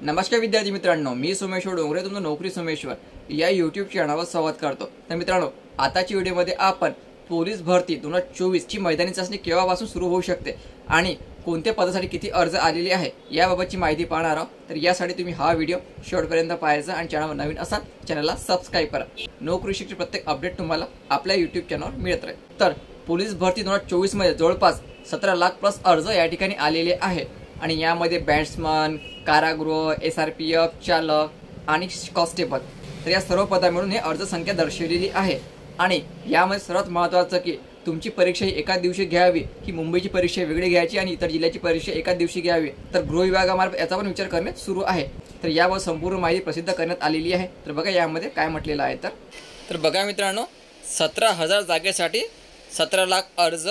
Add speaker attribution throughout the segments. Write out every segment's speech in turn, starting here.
Speaker 1: नमस्कार विद्यार्थी मित्रांनो, मी सोमेश्वर डोंगरे तुमचं नोकरी सोमेश्वर या यूट्यूब चॅनलवर संवाद करतो। तर मित्रांनो, आताच्या व्हिडिओमध्ये आपण पोलीस भरती 2024 ची मैदानी चाचणी केव्हापासून सुरू होऊ शकते आणि कोणत्या पदासाठी किती अर्ज आलेले आहे याबाबतची माहिती पाहणार आहोत। तर यासाठी तुम्ही हा व्हिडिओ शेवटपर्यंत पाहायचा आणि चॅनलवर नवीन असाल चॅनलला सबस्क्राइब करा। नोकरी शिक्षण प्रत्येक अपडेट तुम्हाला आपल्या यूट्यूब चॅनलवर मिळत राहील। तर पोलीस भरती 2024 मध्ये जवळपास 17 लाख प्लस अर्ज या ठिकाणी आलेले आहे आणि यामध्ये बॅट्समन, कारागृह, SRPF, चालक आणि कॉन्स्टेबल, तर या सर्व पदा मिळून हे अर्ज संख्या दर्शवलेली आहे। आणि यामध्ये सर्वात महत्त्वाचं की तुमची परीक्षा ही एका दिवशी घ्यावी की मुंबईची परीक्षा वेगळी घ्यायची आणि इतर जिल्ह्याची परीक्षा एका दिवशी घ्यावी, तर गृह विभागामार्फत याचा पण विचार करणे सुरू आहे। तर यावर संपूर्ण माहिती प्रसिद्ध करण्यात आलेली आहे। तर बघा यामध्ये काय म्हटलेलं आहे। तर बघा मित्रांनो, 17,000 जागेसाठी 17 लाख अर्ज,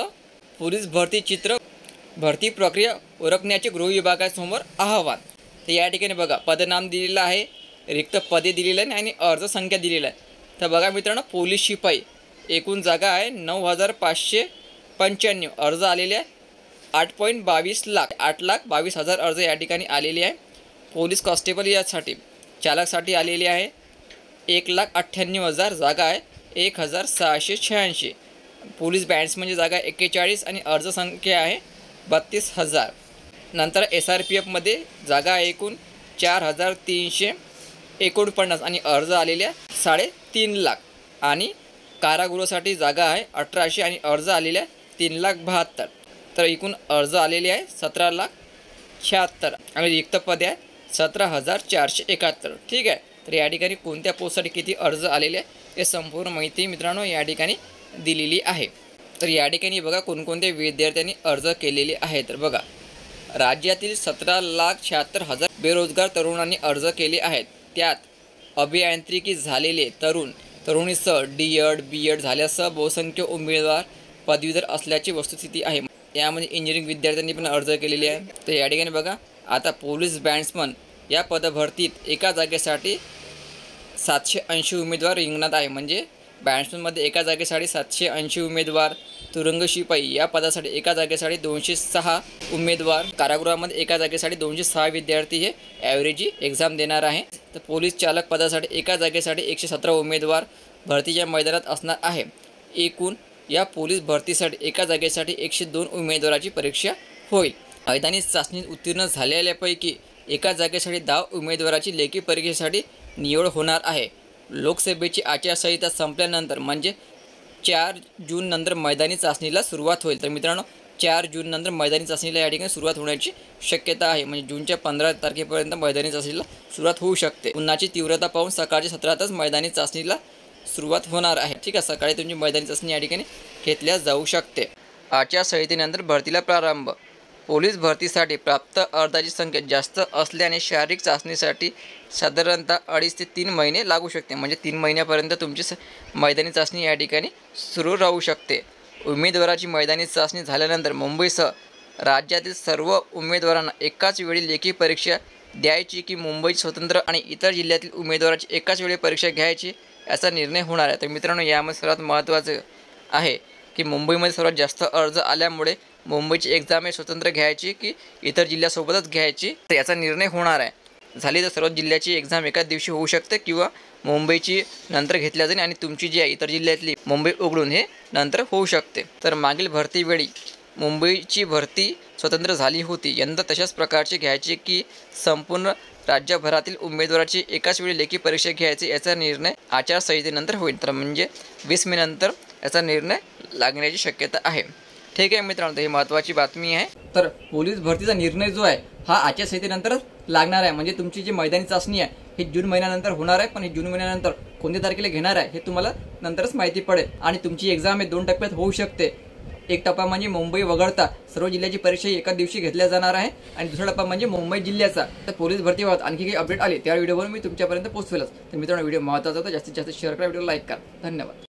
Speaker 1: पोलीस भरती चित्र, भरती प्रक्रिया ओळखण्याचे गृह विभागासमोर आव्हान। तर या ठिकाणी बघा पदनाम दिलेलं आहे, रिक्त पदे दिलेलं आहे आणि अर्ज संख्या दिलेला आहे। तर बघा मित्रांनो, पोलीस शिपाई एकूण जागा आहे 9,595 अर्ज आलेले आहे। 8.22 लाख 8,22,000 अर्ज या ठिकाणी आलेले आहे। पोलीस कॉन्स्टेबल यासाठी चालकसाठी आलेले आहे 1,98,000 जागा आहे 1,686। पोलीस बॅट्समनची जागा 41 आणि अर्ज संख्या आहे 32,000। नंतर SRPF मध्ये जागा एकूण 4,349 आणि अर्ज आलेल्या 3.5 लाख आणि कारागृहासाठी जागा आहे 1,800 आणि अर्ज आलेल्या 3,72,000। तर एकूण अर्ज आलेले आहे 17,76,000 आणि रिक्त पदे आहे 17,471। ठीक आहे। तर या ठिकाणी कोणत्या पोस्टसाठी किती अर्ज आलेले आहे हे संपूर्ण माहिती मित्रांनो या ठिकाणी दिलेली आहे। तर या ठिकाणी बघा कोणकोणत्या विद्यार्थ्यांनी अर्ज केलेले आहे। तर बघा, राज्यातील 17,76,000 बेरोजगार तरुणांनी अर्ज केले आहेत। त्यात अभियांत्रिकी झालेले तरुणीसह D.Ed. B.Ed. झाल्यासह बहुसंख्य उमेदवार पदवीधर असल्याची वस्तुस्थिती आहे। यामध्ये इंजिनिअरिंग विद्यार्थ्यांनी पण अर्ज केलेले आहे। तर या ठिकाणी बघा, आता पोलीस बॅट्समन या पदभरतीत एका जागेसाठी 780 उमेदवार रिंगणात आहे। म्हणजे बॅट्समनमध्ये एका जागेसाठी 780 उमेदवार, तुरुंग शिपाई या पदासाठी एका जागेसाठी 206 उमेदवार, कारागृहामध्ये एका जागेसाठी 206 विद्यार्थी हे ॲव्हरेजी एक्झाम देणार आहे। तर पोलीस चालक पदासाठी एका जागेसाठी 117 उमेदवार भरतीच्या मैदानात असणार आहे। एकूण या पोलीस भरतीसाठी एका जागेसाठी 102 उमेदवाराची परीक्षा होईल। मैदानी चाचणीत उत्तीर्ण झालेल्यापैकी एका जागेसाठी 10 उमेदवाराची लेखी परीक्षेसाठी निवड होणार आहे। लोकसभेची आचारसंहिता संपल्यानंतर म्हणजे 4 जून नंतर मैदानी चाचणीला सुरुवात होईल। तर मित्रांनो, 4 जून नंतर मैदानी चाचणीला या ठिकाणी सुरुवात होण्याची शक्यता आहे। म्हणजे जूनच्या 15 तारखेपर्यंत मैदानी चाचणीला सुरुवात होऊ शकते। उन्हाची तीव्रता पाहून सकाळच्या सत्रातच मैदानी चाचणीला सुरुवात होणार आहे। ठीक आहे, सकाळी तुमची मैदानी चाचणी या ठिकाणी घेतल्या जाऊ शकते। आचारसंहितेनंतर भरतीला प्रारंभ। पोलीस भरतीसाठी प्राप्त अर्जाची संख्या जास्त असल्याने शारीरिक चाचणीसाठी साधारणतः 2.5 ते 3 महिने लागू शकते। म्हणजे 3 महिन्यापर्यंत तुमची मैदानी चाचणी या ठिकाणी सुरू राहू शकते। उमेदवाराची मैदानी चाचणी झाल्यानंतर मुंबईसह राज्यातील सर्व उमेदवारांना एकाच वेळी लेखी परीक्षा द्यायची की मुंबई स्वतंत्र आणि इतर जिल्ह्यातील उमेदवाराची एकाच वेळी परीक्षा घ्यायची याचा निर्णय होणार आहे। तर मित्रांनो, यामध्ये सर्वात महत्त्वाचं आहे की मुंबईमध्ये सर्वात जास्त अर्ज आल्यामुळे मुंबईची एक्झाम हे स्वतंत्र घ्यायची की इतर जिल्ह्यासोबतच घ्यायची तर याचा निर्णय होणार आहे। झाली तर सर्व जिल्ह्याची एक्झाम एकाच दिवशी होऊ शकते किंवा मुंबईची नंतर घेतल्या जाईल आणि तुमची जी आहे इतर जिल्ह्यातली मुंबई उघडून हे नंतर होऊ शकते। तर मागील भरतीवेळी मुंबईची भरती स्वतंत्र झाली होती। यंदा तशाच प्रकारची घ्यायची की संपूर्ण राज्यभरातील उमेदवाराची एकाच वेळी लेखी परीक्षा घ्यायची याचा निर्णय आचारसंहितेनंतर होईल। तर म्हणजे 20 मे नंतर याचा निर्णय लागण्याची शक्यता आहे। ठीक आहे मित्रांनो, ही महत्त्वाची बातमी आहे। तर पोलीस भरतीचा निर्णय जो आहे हा आचारसंहितेनंतरच लागणार आहे। म्हणजे तुमची जी मैदानी चाचणी आहे ही जून महिन्यानंतर होणार आहे, पण ही जून महिन्यानंतर कोणत्या तारखेला घेणार आहे हे तुम्हाला नंतरच माहिती पडेल। आणि तुमची एक्झाम हे 2 टप्प्यात होऊ शकते। एक टप्पा म्हणजे मुंबई वगळता सर्व जिल्ह्याची परीक्षा एका दिवशी घेतल्या जाणार आहे आणि दुसरा टप्पा म्हणजे मुंबई जिल्ह्याचा। तर पोलीस भरतीबाबत आणखी काही अपडेट आले त्या व्हिडिओवर मी तुमच्यापर्यंत पोहोचवेलच। तर मित्रांनो, व्हिडिओ महत्त्वाचा होता, जास्तीत जास्त शेअर करा, व्हिडिओ लाईक करा। धन्यवाद।